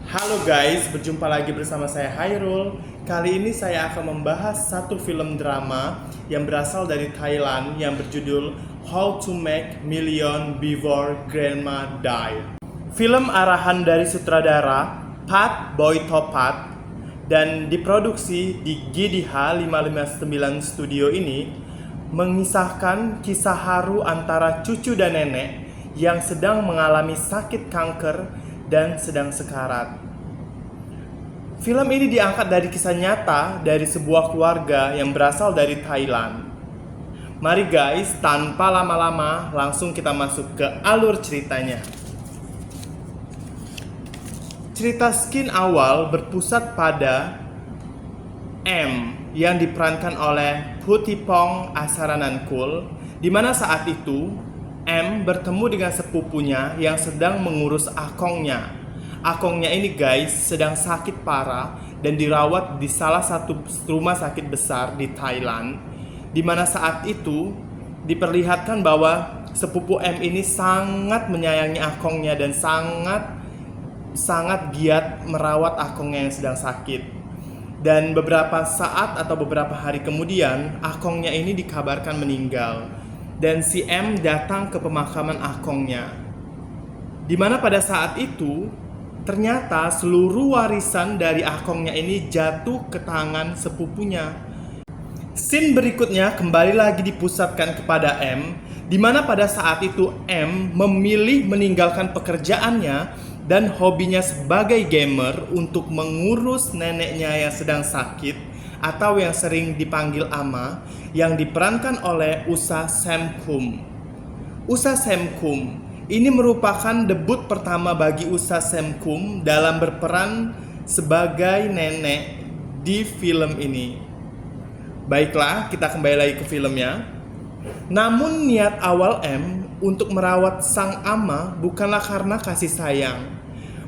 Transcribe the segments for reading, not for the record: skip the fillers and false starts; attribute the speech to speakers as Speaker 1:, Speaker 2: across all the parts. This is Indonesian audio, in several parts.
Speaker 1: Halo guys, berjumpa lagi bersama saya Hairul. Kali ini saya akan membahas satu film drama yang berasal dari Thailand yang berjudul How to Make Million Before Grandma Die. Film arahan dari sutradara Pat Boytopat dan diproduksi di GDH 559 Studio ini mengisahkan kisah haru antara cucu dan nenek yang sedang mengalami sakit kanker dan sedang sekarat. Film ini diangkat dari kisah nyata dari sebuah keluarga yang berasal dari Thailand. Mari guys, tanpa lama-lama langsung kita masuk ke alur ceritanya. Cerita Skin awal berpusat pada M yang diperankan oleh Putipong Asaranankul, di mana saat itu M bertemu dengan sepupunya yang sedang mengurus akongnya. Akongnya ini guys sedang sakit parah dan dirawat di salah satu rumah sakit besar di Thailand, di mana saat itu diperlihatkan bahwa sepupu M ini sangat menyayangi akongnya dan sangat giat merawat akongnya yang sedang sakit. Dan beberapa saat atau beberapa hari kemudian akongnya ini dikabarkan meninggal. Dan si M datang ke pemakaman akongnya, di mana pada saat itu ternyata seluruh warisan dari akongnya ini jatuh ke tangan sepupunya. Scene berikutnya kembali lagi dipusatkan kepada M, di mana pada saat itu M memilih meninggalkan pekerjaannya dan hobinya sebagai gamer untuk mengurus neneknya yang sedang sakit atau yang sering dipanggil Ama, yang diperankan oleh Usa Samkum. Usa Samkum ini merupakan debut pertama bagi Usa Samkum dalam berperan sebagai nenek di film ini. Baiklah, kita kembali lagi ke filmnya. Namun niat awal M untuk merawat sang Ama bukanlah karena kasih sayang,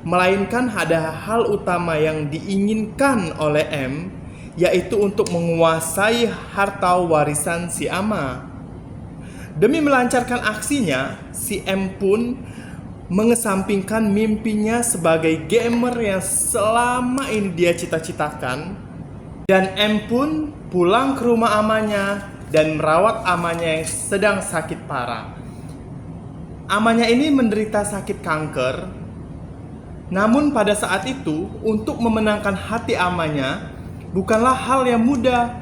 Speaker 1: melainkan ada hal utama yang diinginkan oleh M, yaitu untuk menguasai harta warisan si Ama. Demi melancarkan aksinya, si M pun mengesampingkan mimpinya sebagai gamer yang selama ini dia cita-citakan, dan M pun pulang ke rumah amanya dan merawat amanya yang sedang sakit parah. Amanya ini menderita sakit kanker, namun pada saat itu untuk memenangkan hati amanya bukanlah hal yang mudah.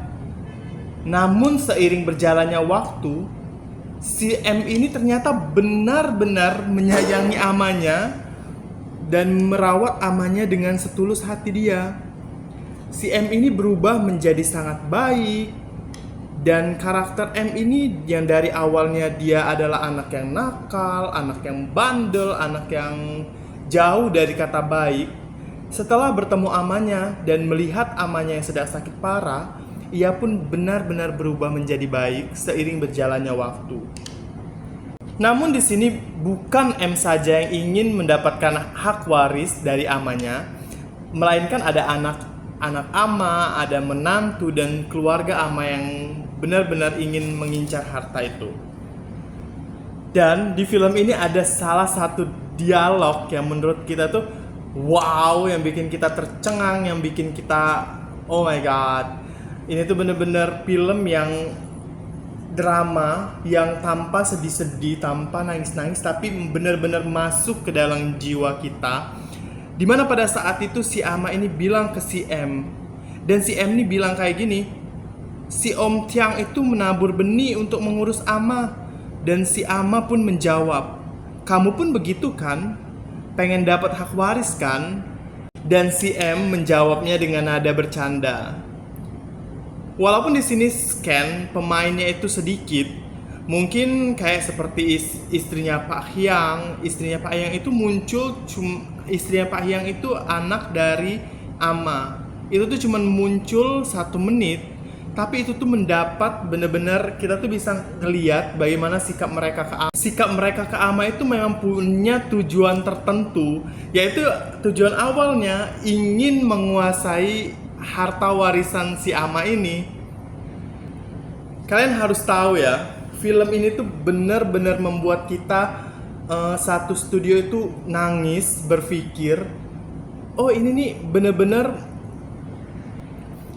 Speaker 1: Namun seiring berjalannya waktu, si M ini ternyata benar-benar menyayangi amanya dan merawat amanya dengan setulus hati dia. Si M ini berubah menjadi sangat baik, dan karakter M ini yang dari awalnya dia adalah anak yang nakal, anak yang bandel, anak yang jauh dari kata baik, setelah bertemu amanya dan melihat amanya yang sedang sakit parah, ia pun benar-benar berubah menjadi baik seiring berjalannya waktu. Namun di sini bukan M saja yang ingin mendapatkan hak waris dari amanya, melainkan ada anak ama, ada menantu dan keluarga ama yang benar-benar ingin mengincar harta itu. Dan di film ini ada salah satu dialog yang menurut kita tuh wow, yang bikin kita tercengang, yang bikin kita oh my god. Ini tuh bener-bener film yang drama, yang tanpa sedih-sedih, tanpa nangis-nangis, tapi bener-bener masuk ke dalam jiwa kita. Dimana pada saat itu si Ama ini bilang ke si M, dan si M ini bilang kayak gini, si Om Tiang itu menabur benih untuk mengurus Ama. Dan si Ama pun menjawab, kamu pun begitu kan? Pengen dapat hak waris kan? Dan si M menjawabnya dengan nada bercanda. Walaupun di sini scan pemainnya itu sedikit, mungkin kayak seperti istrinya Pak Hyang. Istrinya Pak Hyang itu muncul istrinya Pak Hyang itu anak dari Ama. Itu tuh cuman muncul 1 menit, tapi itu tuh mendapat bener-bener kita tuh bisa ngeliat bagaimana sikap mereka ke Ama. Sikap mereka ke Ama itu memang punya tujuan tertentu, yaitu tujuan awalnya ingin menguasai harta warisan si Ama ini. Kalian harus tahu ya, film ini tuh bener-bener membuat kita satu studio itu nangis, berpikir oh ini nih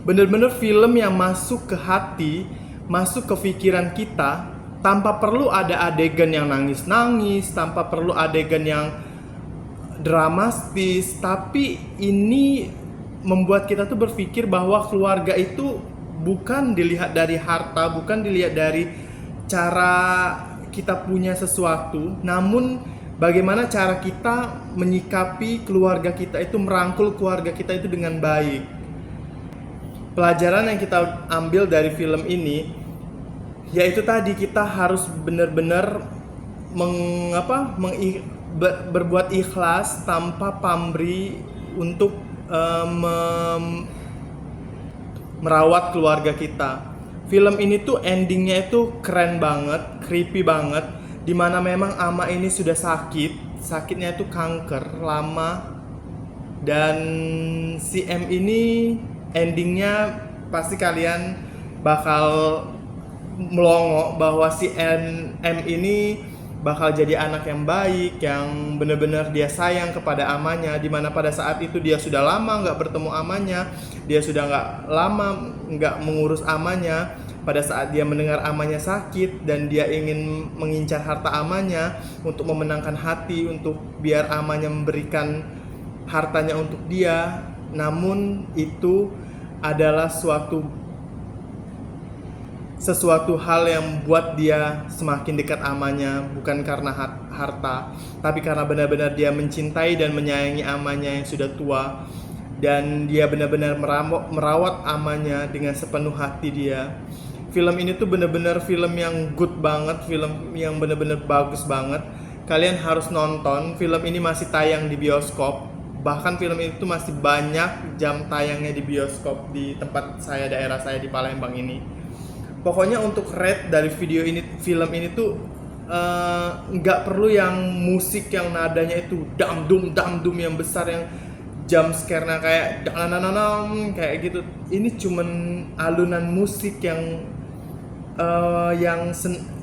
Speaker 1: bener-bener film yang masuk ke hati, masuk ke pikiran kita, tanpa perlu ada adegan yang nangis-nangis, tanpa perlu adegan yang dramatis, tapi ini membuat kita tuh berpikir bahwa keluarga itu bukan dilihat dari harta, bukan dilihat dari cara kita punya sesuatu, namun bagaimana cara kita menyikapi keluarga kita itu, merangkul keluarga kita itu dengan baik. Pelajaran yang kita ambil dari film ini yaitu tadi, kita harus benar-benar berbuat ikhlas tanpa pamrih untuk merawat keluarga kita. Film ini tuh endingnya itu keren banget, creepy banget, dimana memang ama ini sudah sakitnya itu kanker lama, dan si M ini endingnya pasti kalian bakal melongo bahwa si M ini bakal jadi anak yang baik, yang benar-benar dia sayang kepada amanya, dimana pada saat itu dia sudah lama nggak bertemu amanya, dia sudah nggak mengurus amanya. Pada saat dia mendengar amanya sakit dan dia ingin mengincar harta amanya untuk memenangkan hati, untuk biar amanya memberikan hartanya untuk dia, namun itu adalah sesuatu hal yang buat dia semakin dekat amanya, bukan karena harta, tapi karena benar-benar dia mencintai dan menyayangi amanya yang sudah tua, dan dia benar-benar merawat amanya dengan sepenuh hati dia. Film ini tuh benar-benar film yang good banget, film yang benar-benar bagus banget. Kalian harus nonton. Film ini masih tayang di bioskop. Bahkan film ini tuh masih banyak jam tayangnya di bioskop di tempat saya, daerah saya di Palembang ini. Pokoknya untuk rate dari film ini tuh nggak perlu yang musik yang nadanya itu damdum yang besar, yang jump scare-nya kayak danananam kayak gitu. Ini cuman alunan musik yang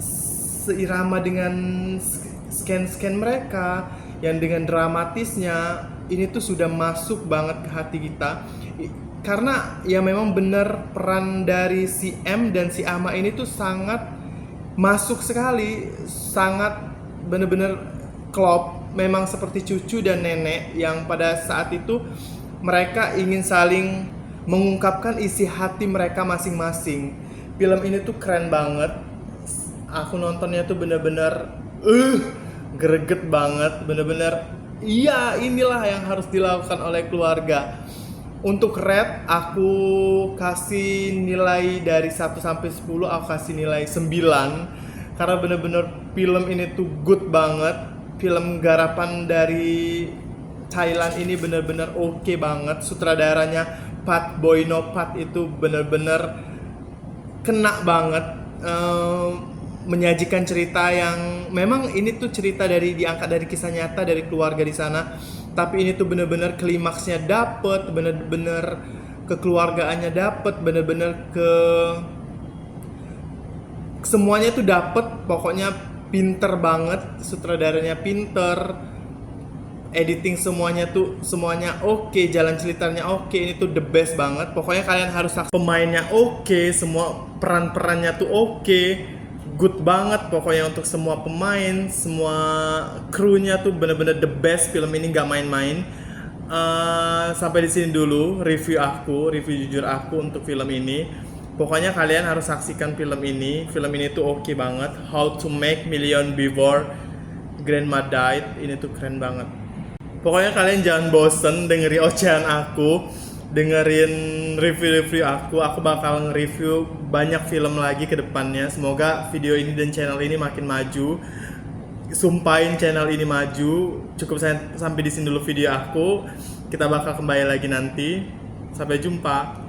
Speaker 1: seirama dengan scan mereka, yang dengan dramatisnya ini tuh sudah masuk banget ke hati kita. Karena ya memang benar peran dari si M dan si Ama ini tuh sangat masuk sekali, sangat benar-benar klop. Memang seperti cucu dan nenek yang pada saat itu mereka ingin saling mengungkapkan isi hati mereka masing-masing. Film ini tuh keren banget. Aku nontonnya tuh benar-benar greget banget, benar-benar iya, inilah yang harus dilakukan oleh keluarga. Untuk rate aku kasih nilai dari 1 sampai 10, aku kasih nilai 9 karena benar-benar film ini tuh good banget. Film garapan dari Thailand ini benar-benar oke banget. Sutradaranya Pat Boynopat itu benar-benar kena banget, menyajikan cerita yang memang ini tuh cerita diangkat dari kisah nyata dari keluarga di sana, tapi ini tuh bener-bener klimaksnya dapet, bener-bener kekeluargaannya dapet, bener-bener semuanya tuh dapet. Pokoknya pinter banget, sutradaranya pinter, editing semuanya oke, jalan ceritanya oke, ini tuh the best banget. Pokoknya kalian harus saksikan. Pemainnya oke, semua perannya tuh oke, good banget pokoknya untuk semua pemain, semua krunya tuh bener-bener the best. Film ini nggak main-main. Sampai di sini dulu review jujur aku untuk film ini. Pokoknya kalian harus saksikan film ini. Film ini tuh oke banget. How to Make Million Before Grandma Died, ini tuh keren banget. Pokoknya kalian jangan bosen dengerin ocehan aku, dengerin review aku. Aku bakal nge-review banyak film lagi ke depannya. Semoga video ini dan channel ini makin maju. Sumpahin channel ini maju. Cukup sampai di sini dulu video aku. Kita bakal kembali lagi nanti. Sampai jumpa.